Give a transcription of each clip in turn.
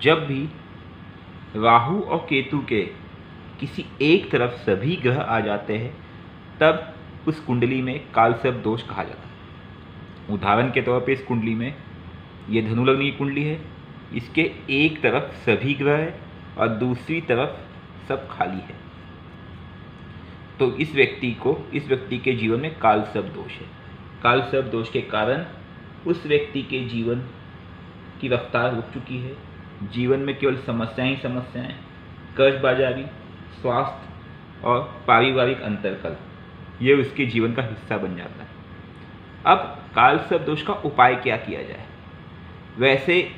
जब भी राहु और केतु के किसी एक तरफ सभी ग्रह आ जाते हैं तब उस कुंडली में कालसर्प दोष कहा जाता है। उदाहरण के तौर पे इस कुंडली में ये धनु लग्न की कुंडली है, इसके एक तरफ सभी ग्रह है और दूसरी तरफ सब खाली है, तो इस व्यक्ति के जीवन में कालसर्प दोष है। कालसर्प दोष के कारण उस व्यक्ति के जीवन की रफ्तार रुक चुकी है, जीवन में केवल समस्याएं ही समस्याएं, कर्जबाजारी, स्वास्थ्य और पारिवारिक अंतरकल ये उसके जीवन का हिस्सा बन जाता है। अब कालसर्प दोष का उपाय क्या किया जाए? वैसे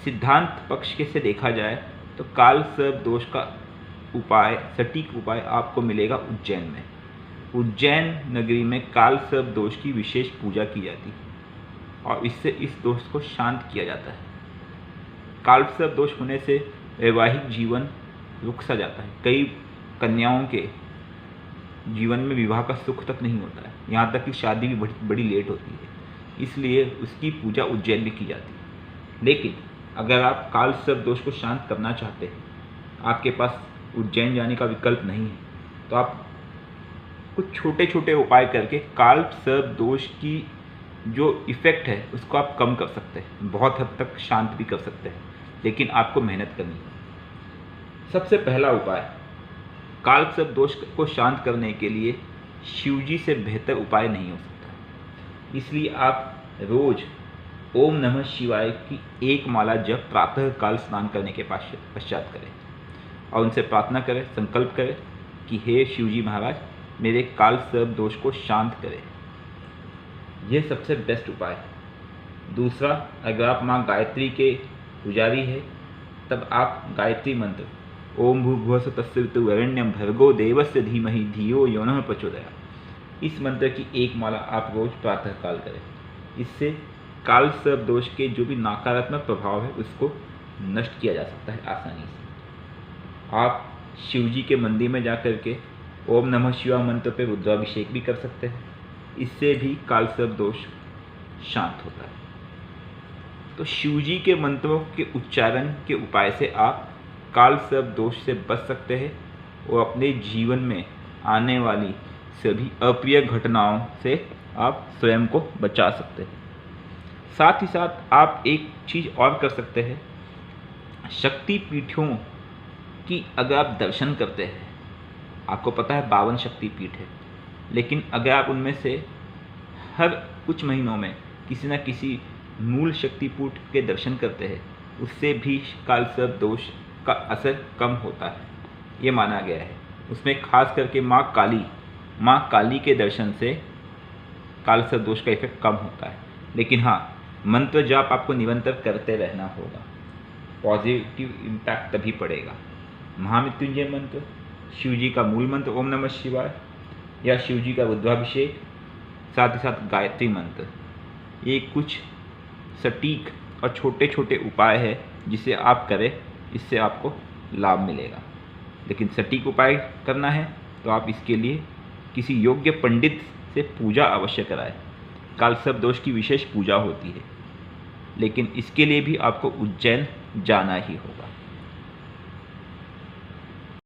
सिद्धांत पक्ष से देखा जाए तो कालसर्प दोष का उपाय, सटीक उपाय आपको मिलेगा उज्जैन में। उज्जैन नगरी में कालसर्प दोष की विशेष पूजा की जाती है और इससे इस दोष को शांत किया जाता है। कालसर्प दोष होने से वैवाहिक जीवन रुक सा जाता है। कई कन्याओं के जीवन में विवाह का सुख तक नहीं होता है, यहाँ तक कि शादी भी बड़ी लेट होती है, इसलिए उसकी पूजा उज्जैन में की जाती है। लेकिन अगर आप कालसर्प दोष को शांत करना चाहते हैं, आपके पास उज्जैन जाने का विकल्प नहीं है, तो आप कुछ छोटे छोटे उपाय करके कालसर्प दोष की जो इफ़ेक्ट है उसको आप कम कर सकते हैं, बहुत हद तक शांत भी कर सकते हैं, लेकिन आपको मेहनत करनी है। सबसे पहला उपाय, कालसर्प दोष को शांत करने के लिए शिवजी से बेहतर उपाय नहीं हो सकता, इसलिए आप रोज ओम नमः शिवाय की एक माला जप प्रातः काल स्नान करने के पश्चात करें और उनसे प्रार्थना करें, संकल्प करें कि हे शिवजी महाराज मेरे कालसर्प दोष को शांत करें। यह सबसे बेस्ट उपाय है। दूसरा, अगर आप माँ गायत्री के पुजारी है तब आप गायत्री मंत्र ओम भूर्भुवः स्वः तत्सवितुर्वरेण्यं भर्गो देवस्य धीमहि धियो यो नः प्रचोदयात्, इस मंत्र की एक माला आप रोज प्रातः काल करें। इससे कालसर्प दोष के जो भी नकारात्मक प्रभाव है उसको नष्ट किया जा सकता है आसानी से। आप शिवजी के मंदिर में जाकर के ओम नमः शिवाय मंत्र पे रुद्राभिषेक भी कर सकते हैं, इससे भी कालसर्प दोष शांत होता है। तो शिवजी के मंत्रों के उच्चारण के उपाय से आप कालसर्प दोष से बच सकते हैं और अपने जीवन में आने वाली सभी अप्रिय घटनाओं से आप स्वयं को बचा सकते हैं। साथ ही साथ आप एक चीज़ और कर सकते हैं, शक्ति पीठों की अगर आप दर्शन करते हैं, आपको पता है 52 शक्ति पीठ है, लेकिन अगर आप उनमें से हर कुछ महीनों में किसी न किसी मूल शक्तिपीठ के दर्शन करते हैं, उससे भी कालसर्प दोष का असर कम होता है, ये माना गया है। उसमें खास करके माँ काली के दर्शन से कालसर्प दोष का इफेक्ट कम होता है। लेकिन हाँ, मंत्र जाप आपको निरंतर करते रहना होगा, पॉजिटिव इम्पैक्ट तभी पड़ेगा। महामृत्युंजय मंत्र, शिवजी का मूल मंत्र ओम नमः शिवाय या शिवजी का रुद्राभिषेक, साथ ही साथ गायत्री मंत्र, ये कुछ सटीक और छोटे छोटे उपाय है जिसे आप करें, इससे आपको लाभ मिलेगा। लेकिन सटीक उपाय करना है तो आप इसके लिए किसी योग्य पंडित से पूजा अवश्य कराएं। कालसर्प दोष की विशेष पूजा होती है, लेकिन इसके लिए भी आपको उज्जैन जाना ही होगा।